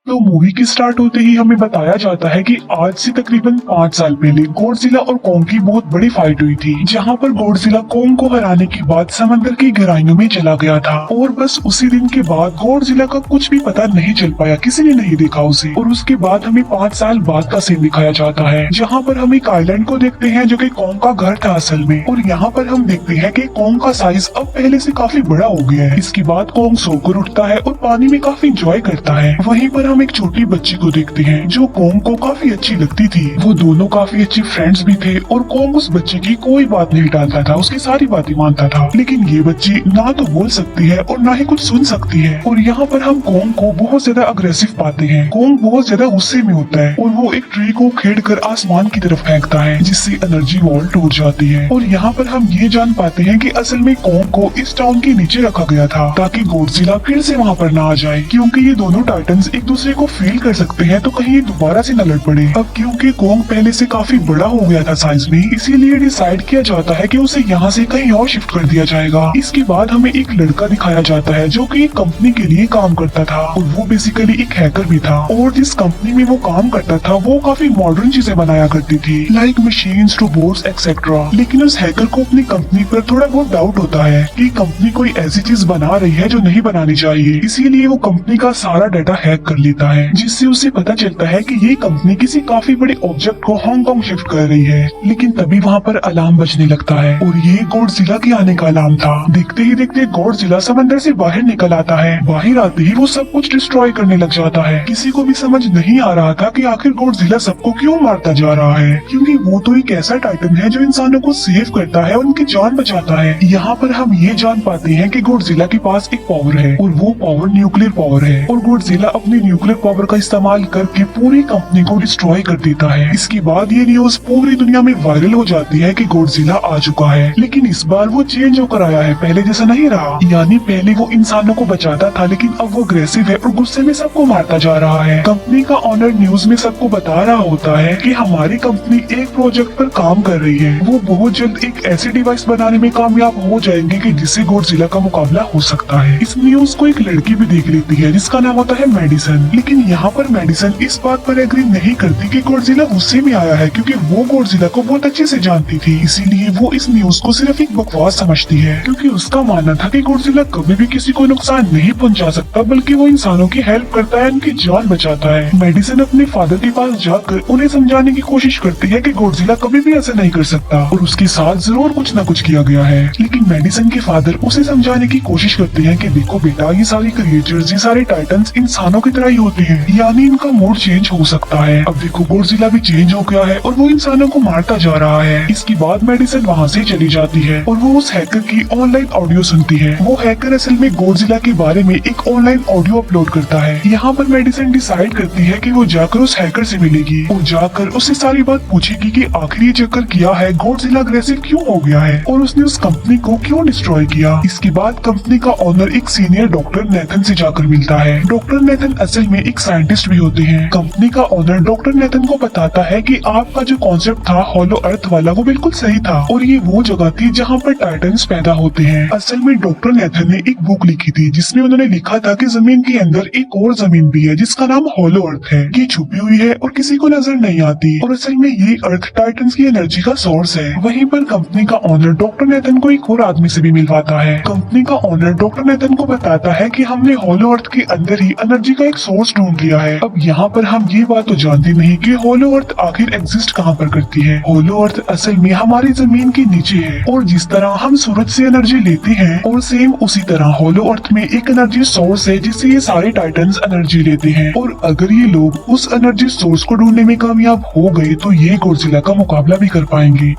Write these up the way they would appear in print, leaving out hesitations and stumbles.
तो मूवी के स्टार्ट होते ही हमें बताया जाता है कि आज से तकरीबन 5 साल पहले गॉडजिला और कोंग की बहुत बड़ी फाइट हुई थी, जहां पर गॉडजिला कोंग को हराने के बाद समंदर की गहराइयों में चला गया था। और बस उसी दिन के बाद गॉडजिला का कुछ भी पता नहीं चल पाया, किसी ने नहीं देखा उसे। और उसके बाद हमें 5 साल बाद का सीन दिखाया जाता है, जहाँ पर हम एक आइलैंड को देखते हैं जो कि कोंग का घर था असल में। और यहाँ पर हम देखते हैं कि कोंग का साइज अब पहले से काफी बड़ा हो गया है। इसके बाद कोंग सोकर उठता है और पानी में काफी एंजॉय करता है। वहीं पर हम एक छोटी बच्ची को देखते हैं जो कोंग को काफी अच्छी लगती थी। वो दोनों काफी अच्छे फ्रेंड्स भी थे और कोंग उस बच्चे की कोई बात नहीं टालता था, उसकी सारी बातें मानता था। लेकिन ये बच्ची ना तो बोल सकती है और ना ही कुछ सुन सकती है। और यहाँ पर हम कोंग को बहुत ज्यादा अग्रेसिव पाते हैं। कोंग बहुत ज्यादा गुस्से में होता है और वो एक ट्री को खेड़कर आसमान की तरफ फेंकता है, जिससे एनर्जी वॉल टूट जाती है। और यहाँ पर हम ये जान पाते हैं कि असल में कोंग को इस टाउन के नीचे रखा गया था ताकि गॉडजिला फिर से वहाँ पर ना आ जाए, क्योंकि ये दोनों टाइटन्स एक दूसरे को फील कर सकते हैं, तो कहीं ये दोबारा से न लड़ पड़े। अब क्योंकि कोंग पहले से काफी बड़ा हो गया था साइज में, इसीलिए डिसाइड किया जाता है कि उसे यहाँ से कहीं और शिफ्ट कर दिया जाएगा। इसके बाद हमें एक लड़का दिखाया जाता है जो कि एक कंपनी के लिए काम करता था और वो बेसिकली एक हैकर भी था। और जिस कंपनी में वो काम करता था वो काफी मॉडर्न चीजें बनाया करती थी, लाइक मशीन्स, रोबोट्स एक्सेट्रा। लेकिन उस हैकर को अपनी कंपनी पर थोड़ा बहुत डाउट होता है कि कंपनी कोई ऐसी चीज बना रही है जो नहीं बनानी चाहिए। इसीलिए वो कंपनी का सारा डाटा हैक कर लेता है, जिससे उसे पता चलता है कि ये कंपनी किसी काफी बड़े ऑब्जेक्ट को हांगकांग शिफ्ट कर रही है। लेकिन तभी वहाँ पर अलार्म बजने लगता है और ये गॉडजिला के आने का अलार्म था। देखते ही देखते गॉडजिला समंदर से बाहर निकल आता है। बाहर आते ही वो सब कुछ डिस्ट्रॉय करने लग जाता है। किसी को भी समझ नहीं आ रहा था कि आखिर गॉडजिला सबको क्यों मारता जा रहा है, क्योंकि वो तो एक ऐसा टाइटन है जो इंसानों को सेव करता है, उनकी जान बचाता है। यहाँ पर हम ये जान पाते हैं कि गॉडजिला के पास एक पावर है और वो पावर न्यूक्लियर पावर है। और गॉडजिला अपनी न्यूक्लियर पावर का इस्तेमाल करके पूरी कंपनी को डिस्ट्रॉय कर देता है। इसके बाद ये न्यूज पूरी दुनिया में वायरल हो जाती है कि गॉडजिला आ चुका है। लेकिन इस बार वो चेंज होकर आया है, पहले जैसा नहीं रहा। यानी पहले वो इंसानों को बचाता था, लेकिन अब वो अग्रेसिव है और गुस्से में सबको मारता जा रहा है। कंपनी का ऑनर न्यूज में सबको बता रहा होता है कि हमारी कंपनी एक प्रोजेक्ट पर काम कर रही है। वो बहुत जल्द एक ऐसी डिवाइस बनाने में कामयाब हो जाएंगे कि जिससे गॉडजिला का मुकाबला हो सकता है। इस न्यूज को एक लड़की भी देख लेती है जिसका नाम होता है मेडिसन। लेकिन यहाँ पर मेडिसन इस बात पर एग्री नहीं करती कि गॉडजिला गुस्से में आया है, क्योंकि वो गॉडजिला को बहुत अच्छे से जानती थी। इसीलिए वो इस न्यूज को सिर्फ एक बकवास समझती है, क्योंकि उसका मानना था कि गॉडजिला कभी भी किसी को नुकसान नहीं पहुंचा सकता, बल्कि वो इंसानों की हेल्प करता है, उनकी जान बचाता है। मेडिसन अपने फादर के पास जाकर उन्हें समझाने की कोशिश करती है कि गॉडजिला कभी भी ऐसा नहीं कर सकता और उसके साथ जरूर कुछ न कुछ किया गया है। लेकिन मेडिसन के फादर उसे समझाने की कोशिश करते हैं कि देखो बेटा, ये सारे क्रिएचर्स, ये सारे टाइटन्स इंसानों की तरह ही होते हैं, यानी इनका मूड चेंज हो सकता है। अब देखो गॉडजिला भी चेंज हो गया है और वो इंसानों को मारता जा रहा है। इसके बाद मेडिसन वहाँ से चली जाती है और वो उस हैकर की ऑनलाइन ऑडियो सुनती है। वो हैकर असल में गॉडजिला के बारे में एक ऑनलाइन ऑडियो अपलोड करता है। यहाँ पर मेडिसन डिसाइड करती है कि वो जाकर उस हैकर से मिलेगी और जाकर उससे सारी बात पूछेगी कि आखिर ये चक्कर किया है, गॉडजिला अग्रेसिव क्यों हो गया है और उसने उस कंपनी को क्यों डिस्ट्रॉय किया। इसके बाद कंपनी का ऑनर एक सीनियर डॉक्टर नेथन से जाकर मिलता है। डॉक्टर नेथन असल में एक साइंटिस्ट भी होते हैं। कंपनी का ऑनर डॉक्टर नेथन को बताता है कि आपका जो कॉन्सेप्ट था हॉलो अर्थ वाला, वो बिल्कुल सही था और ये वो जगह थी जहाँ पर टाइटन्स पैदा होते हैं। असल में डॉक्टर नेथन ने एक बुक लिखी थी जिसमें उन्होंने लिखा था कि जमीन के अंदर एक और जमीन भी है जिसका नाम हॉलो अर्थ है। ये छुपी हुई है और किसी को नजर नहीं आती और असल में ये अर्थ टाइटन्स की एनर्जी का सोर्स है। वहीं पर कंपनी का ऑनर डॉक्टर नेथन को एक और आदमी से भी मिलवाता है। कंपनी का ऑनर डॉक्टर नेथन को बताता है कि हमने हॉलो अर्थ के अंदर ही एनर्जी का एक सोर्स ढूंढ लिया है। अब यहाँ पर हम ये बात तो जानते नहीं कि हॉलो अर्थ आखिर एग्जिस्ट कहाँ पर करती है। हॉलो अर्थ असल में हमारी जमीन के नीचे है और जिस तरह हम सूरज से एनर्जी लेते हैं और सेम उसी तरह हॉलो अर्थ में एक एनर्जी सोर्स है जिससे ये सारे टाइटन्स एनर्जी लेते हैं। और अगर ये लोग उस एनर्जी सोर्स को ढूंढने में कामयाब हो गए तो ये गॉडजिला का मुकाबला भी कर पाएंगे।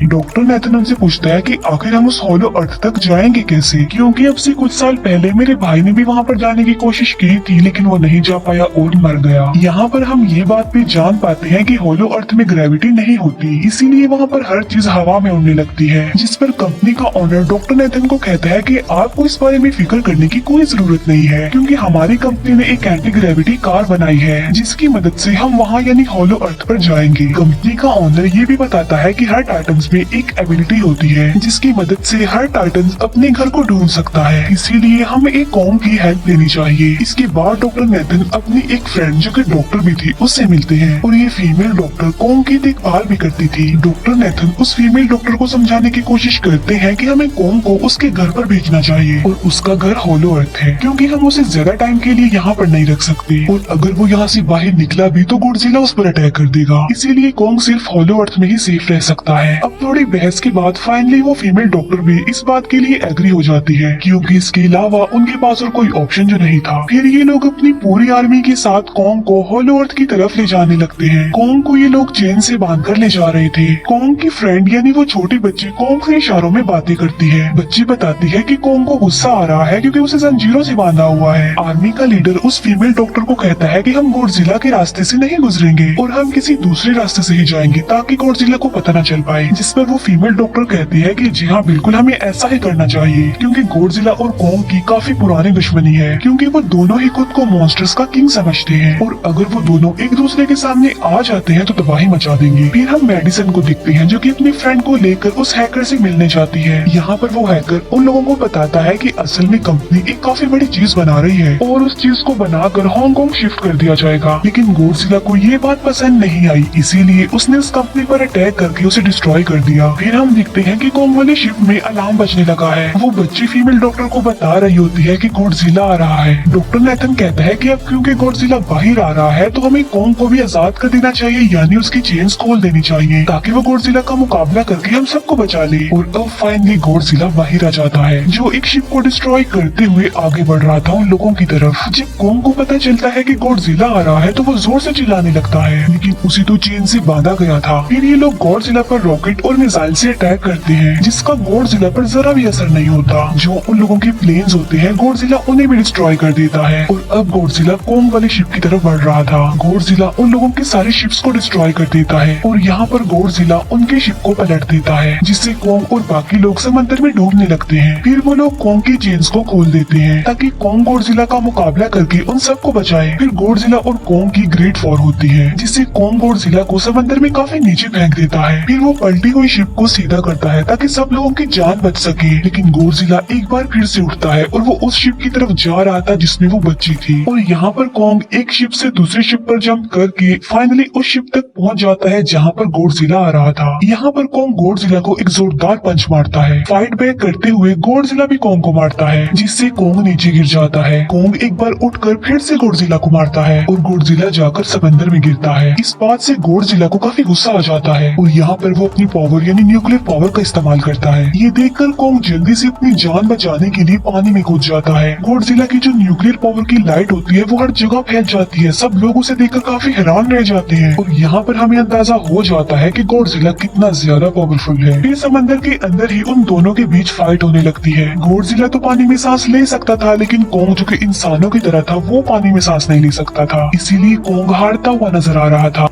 डॉक्टर नेथन उनसे पूछता है कि आखिर हम उस हॉलो अर्थ तक जाएंगे कैसे, क्योंकि अब से कुछ साल पहले मेरे भाई ने भी वहाँ पर जाने की कोशिश की थी, लेकिन वो नहीं जा पाया और मर गया। यहाँ पर हम ये बात भी जान पाते हैं कि हॉलो अर्थ में ग्रेविटी नहीं होती, इसीलिए वहाँ पर हर चीज हवा में उड़ने लगती है। जिस पर कंपनी का ऑनर डॉक्टर नेथन को कहता है कि आपको इस बारे में फिक्र करने की कोई जरूरत नहीं है, क्योंकि हमारी कंपनी ने एक एंटी ग्रेविटी कार बनाई है जिसकी मदद से हम वहाँ यानी हॉलो अर्थ पर जाएंगे। कंपनी का ऑनर ये भी बताता है कि हर टाइटन्स में एक एबिलिटी होती है जिसकी मदद से हर टाइटन अपने घर को ढूंढ सकता है, इसीलिए हमें एक कॉन्ग की हेल्प लेनी चाहिए। इसके बाद डॉक्टर नेथन अपनी एक फ्रेंड जो कि डॉक्टर भी थी उससे मिलते हैं और ये फीमेल डॉक्टर कॉन्ग की देखभाल भी करती थी। डॉक्टर नेथन उस फीमेल डॉक्टर को समझाने की कोशिश करते हैं कि हमें कॉन्ग को उसके घर पर भेजना चाहिए और उसका घर होलो अर्थ है क्योंकि हम उसे ज्यादा टाइम के लिए यहाँ पर नहीं रख सकते और अगर वो यहाँ से बाहर निकला भी तो गॉडजिला उस पर अटैक कर देगा, इसीलिए कॉन्ग सिर्फ होलो अर्थ में ही सेफ रह सकता है। अब थोड़ी बहस के बाद फाइनली वो फीमेल डॉक्टर भी इस बात के लिए एग्री हो जाती है क्योंकि इसके अलावा उनके पास और कोई ऑप्शन जो नहीं था। फिर ये लोग अपनी पूरी आर्मी के साथ कॉन्ग को होलो अर्थ की तरफ ले जाने लगते हैं। कॉन्ग को ये लोग चेन से बांध कर ले जा रहे थे। कॉन्ग की फ्रेंड यानी वो छोटी बच्ची कॉन्ग से इशारों में बातें करती है। बच्ची बताती है कि कॉन्ग को गुस्सा आ रहा है क्योंकि उसे जंजीरों से बांधा हुआ है। आर्मी का लीडर उस फीमेल डॉक्टर को कहता है कि हम गॉडजिला के रास्ते से नहीं गुजरेंगे और हम किसी दूसरे रास्ते से ही जाएंगे ताकि गॉडजिला को पता न चल पाए, जिस पर वो फीमेल डॉक्टर कहती है कि जी हाँ बिल्कुल हमें ऐसा ही करना चाहिए क्योंकि गॉडजिला और कॉन्ग की काफी पुरानी दुश्मनी है क्योंकि वो दोनों ही खुद को मॉन्स्टर्स का किंग समझते हैं और अगर वो दोनों एक दूसरे के सामने आ जाते हैं तो तबाही मचा देंगे। फिर हम मेडिसन को देखते हैं जो कि अपनी फ्रेंड को लेकर उस हैकर से मिलने जाती है। यहाँ पर वो हैकर उन लोगों को बताता है कि असल में कंपनी एक काफी बड़ी चीज बना रही है और उस चीज को बनाकर हांगकांग शिफ्ट कर दिया जाएगा, लेकिन गॉडजिला को ये बात पसंद नहीं आई, इसीलिए उसने उस कंपनी पर अटैक करके उसे डिस्ट्रॉय कर दिया। फिर हम देखते हैं कि कॉन्ग वाले शिप में अलार्म बजने लगा है। वो बच्ची फीमेल डॉक्टर को बता रही होती है कि गॉडजिला आ रहा है। डॉक्टर नेथन कहता है कि अब क्योंकि गॉडजिला बाहर आ रहा है तो हमें कॉन्ग को भी आजाद कर देना चाहिए, यानी उसकी चेन्स खोल देनी चाहिए ताकि वो गॉडजिला का मुकाबला करके हम सबको बचा ले। और अब फाइनली गॉडजिला बाहर आ जाता है जो एक शिप को डिस्ट्रॉय करते हुए आगे बढ़ रहा था उन लोगों की तरफ। जब कॉन्ग को पता चलता है कि गॉडजिला आ रहा है तो वो जोर से चिल्लाने लगता है, लेकिन उसे तो चेन से बांधा गया था। फिर ये लोग गॉडजिला पर रॉकेट और मिसाइल से अटैक करते हैं जिसका गॉडजिला पर जरा भी असर नहीं होता। जो उन लोगों के प्लेन्स होते हैं गॉडजिला उन्हें भी डिस्ट्रॉय कर देता है और अब गॉडजिला कॉन्ग वाली शिप की तरफ बढ़ रहा था। गॉडजिला उन लोगों के सारे शिप्स को डिस्ट्रॉय कर देता है और यहाँ पर गॉडजिला उनके शिप को पलट देता है जिससे कॉन्ग और बाकी लोग समंदर में डूबने लगते हैं। फिर वो लोग कॉन्ग की चेन्स को खोल देते हैं ताकि कॉन्ग गॉडजिला का मुकाबला करके उन सबको बचाए। फिर गॉडजिला और कॉन्ग की ग्रेट वॉर होती है जिससे कॉन्ग गॉडजिला को समंदर में काफी नीचे फेंक देता है। फिर वो पलटी हुई शिप को सीधा करता है ताकि सब लोगों की जान बच सके, लेकिन गॉडजिला एक बार फिर से उठता है और वो उस शिप की तरफ जा रहा था जिसमें वो बच्ची थी और यहाँ पर कॉन्ग एक शिप से दूसरी शिप पर जंप करके फाइनली उस शिप तक पहुँच जाता है जहाँ पर गॉडजिला आ रहा था। यहाँ पर कॉन्ग गॉडजिला को एक जोरदार पंच मारता है। फाइट बैक करते हुए गॉडजिला भी कॉन्ग को मारता है जिससे कॉन्ग नीचे गिर जाता है। कॉन्ग एक बार उठकर फिर से गॉडजिला को मारता है और गॉडजिला जाकर समंदर में गिरता है। इस बात से गॉडजिला को काफी गुस्सा आ जाता है और यहाँ पर वो अपनी पावर यानी न्यूक्लियर पावर का इस्तेमाल करता है। ये देखकर कॉन्ग जल्दी से अपनी जान बचाने के लिए पानी में कूद जाता है। गॉडजिला की जो न्यूक्लियर पावर की लाइट होती है वो हर जगह फैल जाती है। सब लोग उसे देखकर काफी हैरान रह जाते हैं और यहाँ पर हमें अंदाजा हो जाता है कि गॉडजिला कितना ज्यादा पावरफुल है। फिर समंदर के अंदर ही उन दोनों के बीच फाइट होने लगती है। गॉडजिला तो पानी में सांस ले सकता था, लेकिन कॉन्ग जो कि इंसानों की तरह था वो पानी में सांस नहीं ले सकता था, इसीलिए कॉन्ग हारता हुआ नजर आ रहा था।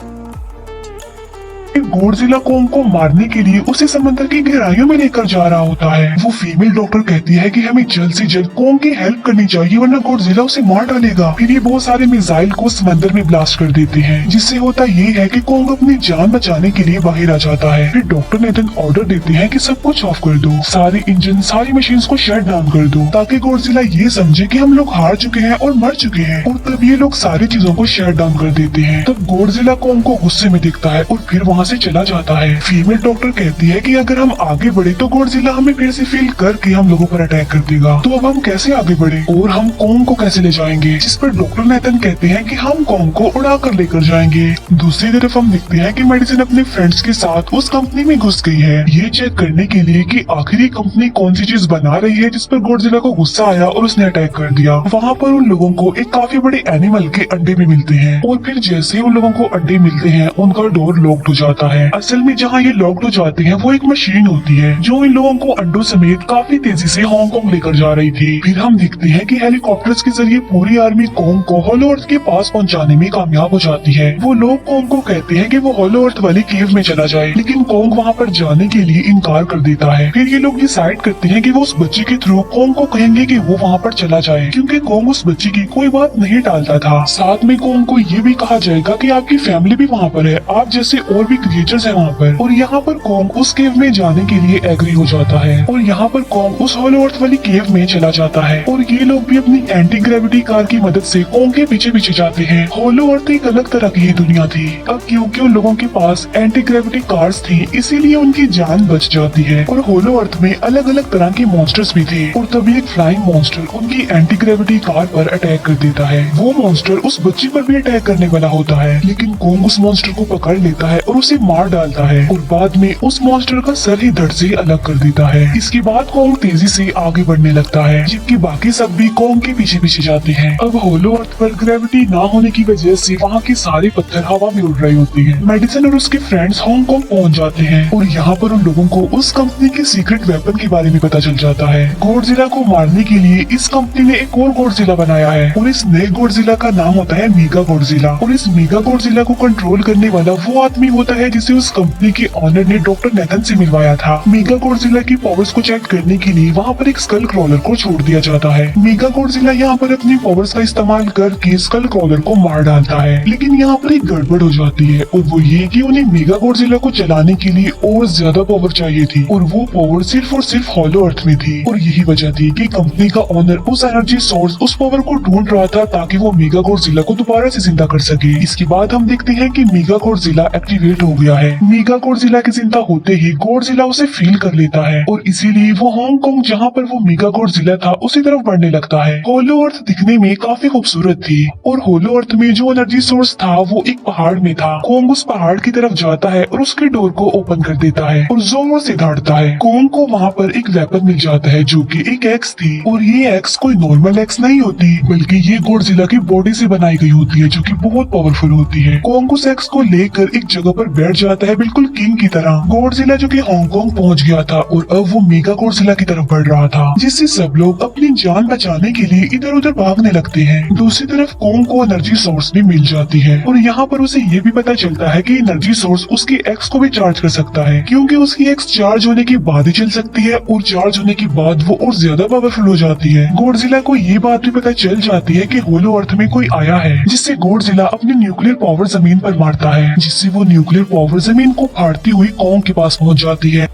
गॉडजिला कॉन्ग को मारने के लिए उसे समंदर की गहराइयों में लेकर जा रहा होता है। वो फीमेल डॉक्टर कहती है कि हमें जल्द से जल्द कॉन्ग की हेल्प करनी चाहिए वरना गॉडजिला उसे मार डालेगा। फिर ये बहुत सारे मिसाइल को समंदर में ब्लास्ट कर देते हैं जिससे होता ये है कि कॉन्ग अपनी जान बचाने के लिए बाहर आ जाता है। फिर डॉक्टर नेथन ऑर्डर देते हैं कि सब कुछ ऑफ कर दो, सारे इंजन सारी मशीन को शट डाउन कर दो ताकि गॉडजिला ये समझे कि हम लोग हार चुके हैं और मर चुके हैं। और तब ये लोग सारी चीजों को शट डाउन कर देते हैं। तब गॉडजिला कॉन्ग को गुस्से में देखता है और फिर वहाँ से चला जाता है। फीमेल डॉक्टर कहती है कि अगर हम आगे बढ़े तो गॉडजिला हमें फिर से फील करके हम लोगों पर अटैक कर देगा, तो अब हम कैसे आगे बढ़े और हम कॉन्ग को कैसे ले जाएंगे। जिस पर डॉक्टर नेथन कहते हैं कि हम कॉन्ग को उड़ा कर लेकर जाएंगे। दूसरी तरफ हम देखते हैं कि मेडिसिन अपने फ्रेंड्स के साथ उस कंपनी में घुस गई है ये चेक करने के लिए कि आखिर ये कंपनी कौन सी चीज बना रही है जिस पर गॉडजिला को गुस्सा आया और उसने अटैक कर दिया। वहाँ पर उन लोगों को एक काफी बड़े एनिमल के अंडे भी मिलते हैं और फिर जैसे ही उन लोगों को अंडे मिलते हैं उनका डोर लॉक्ड हो जाता है। असल में जहाँ ये लॉक्ड हो जाते हैं वो एक मशीन होती है जो इन लोगों को अंडों समेत काफी तेजी से हांगकांग लेकर जा रही थी। फिर हम देखते हैं कि हेलीकॉप्टर्स के जरिए पूरी आर्मी कॉन्ग को होलो अर्थ के पास पहुंचाने में कामयाब हो जाती है। वो लोग कॉन्ग को कहते हैं कि वो होलो अर्थ वाली केव में चला जाए, लेकिन कॉन्ग वहाँ पर जाने के लिए इनकार कर देता है। फिर ये लोग डिसाइड करते हैं कि वो उस बच्चे के थ्रू कॉन्ग को कहेंगे कि वो वहाँ पर चला जाए, क्योंकि कॉन्ग उस बच्चे की कोई बात नहीं टालता था। साथ में कॉन्ग को ये भी कहा जाएगा कि आपकी फैमिली भी वहाँ पर है, आप जैसे और भी क्रिएचर्स है वहाँ पर, और यहाँ पर कॉन्ग उस केव में जाने के लिए एग्री हो जाता है और यहाँ पर कॉन्ग उस होलो अर्थ वाली केव में चला जाता है और ये लोग भी अपनी एंटी ग्रेविटी कार की मदद से कॉन्ग के पीछे पीछे जाते हैं। होलो अर्थ एक अलग तरह की दुनिया थी। अब क्योंकि उन लोगों के पास एंटी ग्रेविटी कार्स थी, इसीलिए उनकी जान बच जाती है और होलो अर्थ में अलग अलग तरह के मॉन्स्टर्स भी थे और तभी एक फ्लाइंग मॉन्स्टर उनकी एंटी ग्रेविटी कार पर अटैक कर देता है। वो मॉन्स्टर उस बच्ची पर भी अटैक करने वाला होता है, लेकिन कॉन्ग उस मॉन्स्टर को पकड़ लेता है और उसे मार डालता है और बाद में उस मॉन्स्टर का सर ही धड़ से अलग कर देता है। इसके बाद कॉन्ग तेजी से आगे बढ़ने लगता है, जबकि बाकी सब भी कॉन्ग के पीछे पीछे जाते हैं। अब होलो अर्थ पर ग्रेविटी ना होने की वजह से वहाँ के सारे पत्थर हवा में उड़ रहे होते हैं। मेडिसन और उसके फ्रेंड्स हांगकांग पहुँच जाते हैं और यहाँ पर उन लोगों को उस कंपनी के सीक्रेट वेपन के बारे में पता चल जाता है। गॉडजिला को मारने के लिए इस कंपनी ने एक और गॉडजिला बनाया है और इस नए गॉडजिला का नाम होता है मेगा गॉडजिला और इस मेगा गॉडजिला को कंट्रोल करने वाला वो आदमी होता है जिसे उस कंपनी के ऑनर ने डॉक्टर नेथन से मिलवाया था। मेगा गॉडजिला की पावर्स को चेक करने के लिए वहाँ पर एक स्कल क्रॉलर को छोड़ दिया जाता है। मेगा गॉडजिला यहाँ पर अपनी पावर्स का इस्तेमाल करके स्कल क्रॉलर को मार डालता है, लेकिन यहाँ पर एक गड़बड़ हो जाती है और वो ये कि उन्हें मेगा गॉडजिला को चलाने के लिए और ज्यादा पावर चाहिए थी और वो पावर सिर्फ और सिर्फ होलो अर्थ में थी और यही वजह थी कि कंपनी का ऑनर उस एनर्जी सोर्स उस पावर को ढूंढ रहा था ताकि वो मेगा गॉडजिला को दोबारा से जिंदा कर सके। इसके बाद हम देखते हैं कि मेगा गॉडजिला एक्टिवेट हो गया है। मेगा गॉडजिला के जिंदा होते ही गॉडजिला उसे फील कर लेता है और इसीलिए वो हांगकांग जहाँ पर वो मेगा गॉडजिला था उसी तरफ बढ़ने लगता है। होलो अर्थ दिखने में काफी खूबसूरत थी और होलो अर्थ में जो एनर्जी सोर्स था वो एक पहाड़ में था। कॉन्ग उस पहाड़ की तरफ जाता है और उसके डोर को ओपन कर देता है और जोर से दौड़ता है। कॉन्ग को वहाँ पर एक वेपन मिल जाता है जो कि एक एक्स थी और ये एक्स कोई नॉर्मल एक्स नहीं होती, बल्कि ये गॉडजिला की बॉडी से बनाई गई होती है जो कि बहुत पावरफुल होती है। कॉन्ग उस एक्स को लेकर एक जगह पर बैठ जाता है बिल्कुल किंग की तरह। गॉडजिला जो कि हांगकांग पहुंच गया था और अब वो मेगा गॉडजिला की तरफ बढ़ रहा था, जिससे सब लोग अपनी जान बचाने के लिए इधर उधर भागने लगते हैं। दूसरी तरफ कॉन्ग को एनर्जी सोर्स भी मिल जाती है और यहाँ पर उसे ये भी पता चलता है कि एनर्जी सोर्स उसके एक्स को भी चार्ज कर सकता है, क्योंकि उसकी एक्स चार्ज होने के बाद ही चल सकती है और चार्ज होने के बाद वो और ज्यादा पावरफुल हो जाती है। गॉडजिला को ये बात भी पता चल जाती है कि होलो अर्थ में कोई आया है, जिससे गॉडजिला अपनी न्यूक्लियर पावर जमीन पर मारता है, जिससे वो न्यूक्लियर पावर जमीन को फाड़ती हुई कॉन्ग के पास पहुंच जाती है।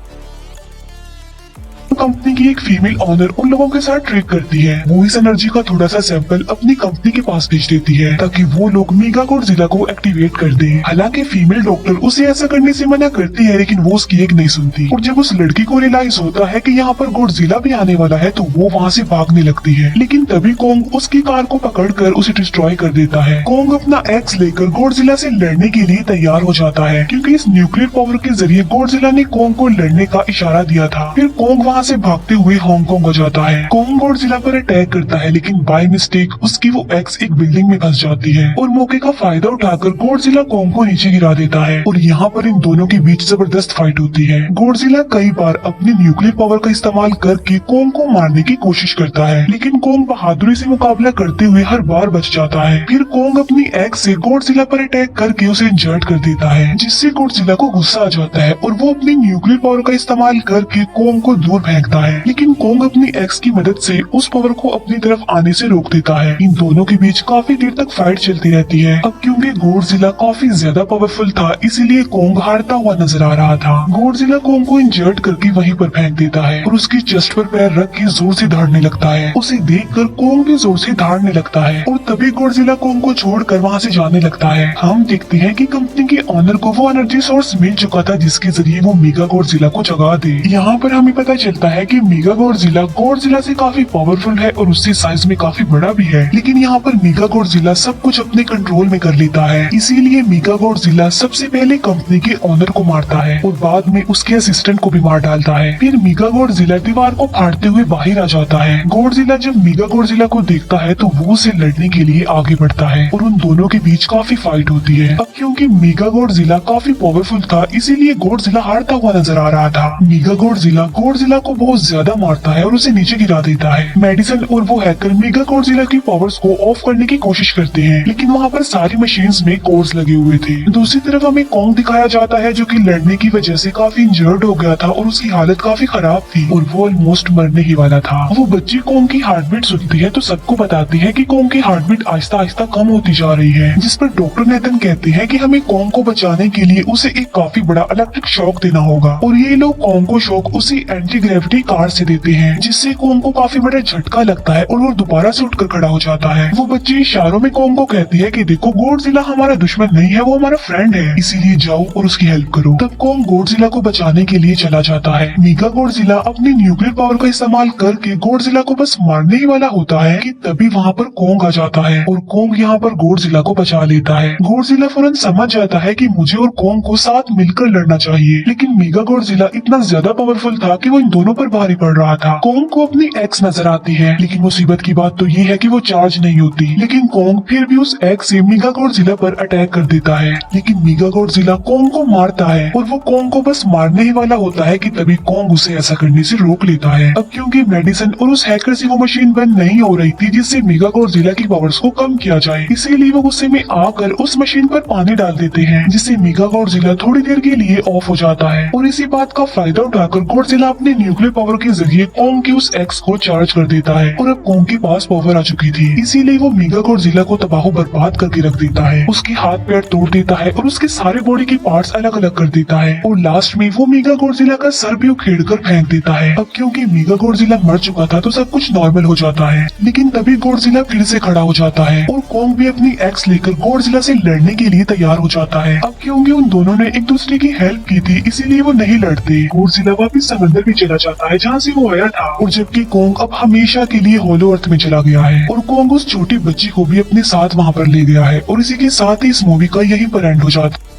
कंपनी की एक फीमेल ऑनर उन लोगों के साथ ट्रेक करती है। वो इस एनर्जी का थोड़ा सा सैंपल अपनी कंपनी के पास भेज देती है ताकि वो लोग मेगा गॉडजिला को एक्टिवेट कर दें। हालांकि फीमेल डॉक्टर उसे ऐसा करने से मना करती है, लेकिन वो उसकी एक नहीं सुनती और जब उस लड़की को रियलाइज होता है कि यहाँ पर गॉडजिला भी आने वाला है तो वो वहाँ से भागने लगती है, लेकिन तभी कॉन्ग उसकी कार को पकड़कर उसे डिस्ट्रॉय कर देता है। कॉन्ग अपना एक्स लेकर गॉडजिला से लड़ने के लिए तैयार हो जाता है, क्योंकि इस न्यूक्लियर पावर के जरिए गॉडजिला ने कॉन्ग को लड़ने का इशारा दिया था। फिर कॉन्ग वहाँ से भागते हुए हांगकांग हो जाता है। कॉन्ग गॉडजिला पर अटैक करता है, लेकिन बाय मिस्टेक उसकी वो एक्स एक बिल्डिंग में फंस जाती है और मौके का फायदा उठाकर गॉडजिला कॉन्ग को नीचे गिरा देता है और यहाँ पर इन दोनों के बीच जबरदस्त फाइट होती है। गॉडजिला कई बार अपनी न्यूक्लियर पावर का इस्तेमाल करके कॉन्ग को मारने की कोशिश करता है, लेकिन कॉन्ग बहादुरी से मुकाबला करते हुए हर बार बच जाता है। फिर कॉन्ग अपनी एक्स से गॉडजिला पर अटैक करके उसे इंजर्ड कर देता है, जिससे गॉडजिला को गुस्सा आ जाता है और वो अपनी न्यूक्लियर पावर का इस्तेमाल करके कॉन्ग को दूर फेंकता है, लेकिन कॉन्ग अपनी एक्स की मदद से उस पावर को अपनी तरफ आने से रोक देता है। इन दोनों के बीच काफी देर तक फाइट चलती रहती है। अब क्योंकि गॉडजिला काफी ज्यादा पावरफुल था, इसीलिए कॉन्ग हारता हुआ नजर आ रहा था। गॉडजिला कॉन्ग को इंजर्ड करके वहीं पर फेंक देता है और उसकी चेस्ट पर पैर रख के जोर से दौड़ने लगता है। उसे देखकर कॉन्ग भी जोर से दौड़ने लगता है और तभी गॉडजिला कॉन्ग को छोड़कर वहाँ से जाने लगता है। हम देखते हैं कि कंपनी के ऑनर को वो एनर्जी सोर्स मिल चुका था जिसके जरिए वो मेगा गॉडजिला को जगा दे। यहाँ पर हमें पता चलता है कि मेगा गॉडजिला से काफी पावरफुल है और उससे साइज में काफी बड़ा भी है, लेकिन यहाँ पर मेगा गॉडजिला सब कुछ अपने कंट्रोल में कर लेता है। इसीलिए मेगा गॉडजिला सबसे पहले कंपनी के ऑनर को मारता है और बाद में उसके असिस्टेंट को भी मार डालता है। फिर मेगा गॉडजिला दीवार को फाड़ते हुए बाहर आ जाता है। गॉडजिला जब मेगा गॉडजिला को देखता है तो वो उसे लड़ने के लिए आगे बढ़ता है और उन दोनों के बीच काफी फाइट होती है। अब क्योंकि मेगा गॉडजिला काफी पावरफुल था, इसीलिए गॉडजिला हारता हुआ नजर आ रहा था। मेगा गॉडजिला को बहुत ज्यादा मारता है और उसे नीचे गिरा देता है। मेडिसन और वो हैकर मेगा गॉडजिला की पावर्स को ऑफ करने की कोशिश करते हैं, लेकिन वहाँ पर सारी मशीन्स में कोड्स लगे हुए थे। दूसरी तरफ हमें कॉन्ग दिखाया जाता है जो कि लड़ने की वजह से काफी इंजर्ड हो गया था और उसकी हालत काफी खराब थी और वो ऑलमोस्ट मरने ही वाला था। वो बच्ची कॉन्ग की हार्ट बीट सुनती है तो सबको बताती है कि कॉन्ग की हार्ट बीट आहिस्ता आहिस्ता कम होती जा रही है, जिस पर डॉक्टर नेथन कहते हैं कि हमें कॉन्ग को बचाने के लिए उसे एक काफी बड़ा इलेक्ट्रिक शॉक देना होगा। और ये लोग कॉन्ग को शॉक उसी एंटी ग्रेविटी कार से देते हैं, जिससे कॉन्ग को काफी बड़ा झटका लगता है और वो दोबारा से उठकर खड़ा हो जाता है। वो बच्ची इशारों में कॉन्ग को कहती है कि देखो गॉडजिला हमारा दुश्मन नहीं है, वो हमारा फ्रेंड है, इसीलिए जाओ और उसकी हेल्प करो। तब कॉन्ग गॉडजिला को बचाने के लिए चला जाता है। मेगा गॉडजिला अपनी न्यूक्लियर पावर का इस्तेमाल करके गॉडजिला को बस मारने ही वाला होता है कि तभी वहाँ पर कॉन्ग आ जाता है और कॉन्ग यहाँ पर गॉडजिला को बचा लेता है। गॉडजिला फौरन समझ जाता है कि मुझे और कॉन्ग को साथ मिलकर लड़ना चाहिए, लेकिन मेगा गॉडजिला इतना ज्यादा पावरफुल था कि वो इन दोनों पर भारी पड़ रहा था। कॉन्ग को अपनी एक्स नजर आती है, लेकिन मुसीबत की बात तो ये है कि वो चार्ज नहीं होती, लेकिन कॉन्ग फिर भी उस एक्स से मेगा गॉडजिला पर अटैक कर देता है। लेकिन मेगा गॉडजिला कॉन्ग को मारता है और वो कॉन्ग को बस मारने ही वाला होता है कि तभी कॉन्ग उसे ऐसा करने से रोक लेता है। अब क्योंकि मेडिसन और उस हैकर से वो मशीन बंद नहीं हो रही थी जिससे मेगा गॉडजिला की पावर्स को कम किया जाए, इसीलिए वो गुस्से में आकर उस मशीन पर पानी डाल देते हैं, जिससे मेगा गॉडजिला थोड़ी देर के लिए ऑफ हो जाता है। और इसी बात का फायदा उठाकर गॉडजिला अपने न्यूक्लियर पावर के जरिए कॉन्ग के उस एक्स को चार्ज कर देता है और अब कॉन्ग के पास पावर आ चुकी थी, इसीलिए वो मेगा गॉडजिला को तबाह बर्बाद करके रख देता है। उसके हाथ पैर तोड़ देता है और उसके सारे बॉडी के पार्ट्स अलग अलग कर देता है और लास्ट में वो मेगा गॉडजिला का सर भी उखेड़ कर फेंक देता है। अब क्योंकि मेगा गॉडजिला मर चुका था तो सब कुछ नॉर्मल हो जाता है, लेकिन तभी गॉडजिला फिर से खड़ा हो जाता है और कॉन्ग भी अपनी एक्स लेकर गॉडजिला से लड़ने के लिए तैयार हो जाता है। अब क्योंकि उन दोनों ने एक दूसरे की हेल्प की थी, इसीलिए वो नहीं लड़ते। गॉडजिला वापिस समंदर में चला जाता है जहाँ से वो आया था, और जबकि कॉन्ग अब हमेशा के लिए होलो अर्थ में चला गया है और कॉन्ग उस छोटी बच्ची को भी अपने साथ वहाँ पर ले गया है। और इसी के साथ ही इस मूवी का यहीं पर एंड हो जाता है।